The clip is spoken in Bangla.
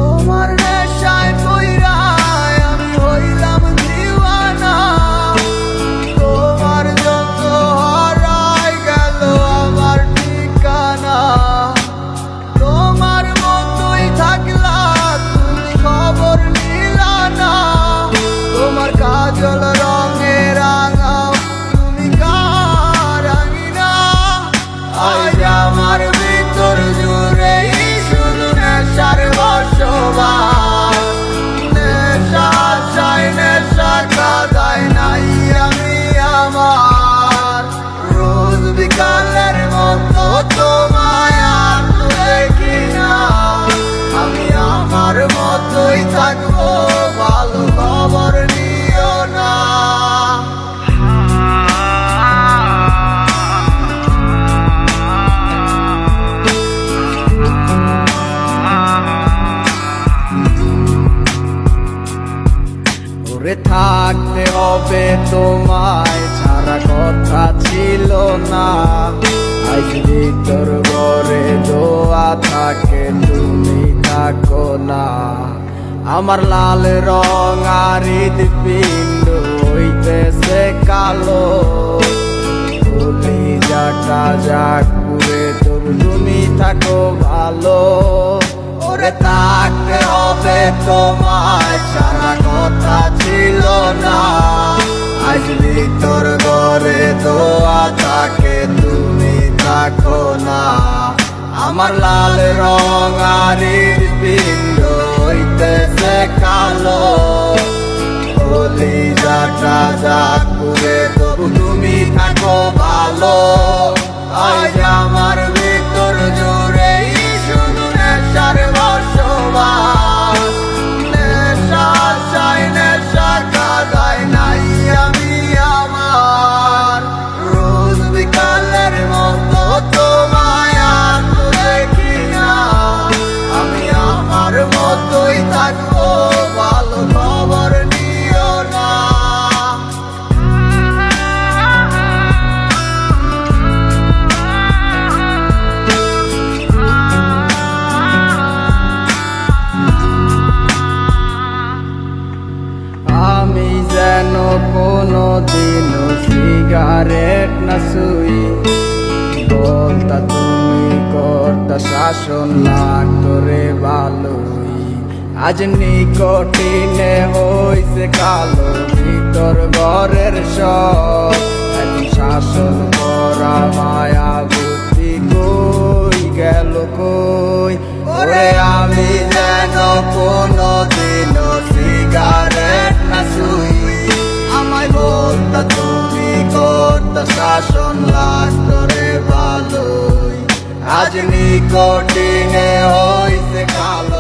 তোমার নেশায় পইরা আমি হইলাম দিওয়ানা, তোমার যত হারাই গেল আমার ঠিকানা। তোমার মতোই থাকলা তুমি খবর নিলা না, তোমার কাজল রঙে রাঙাও তুমি কারাঙিনা। আজ আমার ভিতর জুড়ে শুধু নেশার বসবাস, নেশা আশায় নেশা কাদায় নাই আমি আমার। রোজ বিকালের মতো তোমায় আর দেখি না, আমি আমার মতোই থাকবো, ভালো খবর নিও না। ওরে থাকতে হবে তোমায় ছাড়া কথা ছিল না, আজ ভিতর ঘরে দোয়া থাকে তুমি থাকো না। আমার লাল রং আর হৃদপিণ্ড হইতেছে কালো, কলিজাটা যাক পুরে তবু তুমি থাকো ভালো। ওরে থাকতে হবে তোমায় ছাড়া কথা ছিল না, আজ ভিতর ঘরে দোয়া থাকে তুমি থাকো না। আমার লাল রং আর হৃদপিণ্ড হইতেছে কালো, কলিজাটা যাক পুরে তবু তুমি থাকো ভালো। আজ আমার ভিতর জুড়ে শুধু নেশার বসবাস, নেশা আশায় নেশা কাদায় নাই আমি আমার। রোজ বিকালের মতো তোমায় আর দেখি না, আমি আমার মতোই থাকবো, ভালো খবর নিও না। আমি যেন কোনো দিনও সিগারেট না শুই, বলতা তুমি করতা শাসন লাগতো রে ভালোই। আজ নিকটিনে হইছে কালো ভিতর ঘরের সব, এখন শাসন করা মায়া বুদ্ধি কই গেল কই। ওরে আমি যেন কোনো দিনও সিগারেট না শুই, আমায় বলতা তুমি করতা শাসন লাগতো রে ভালোই। আজ নিকটিনে হইছে কালো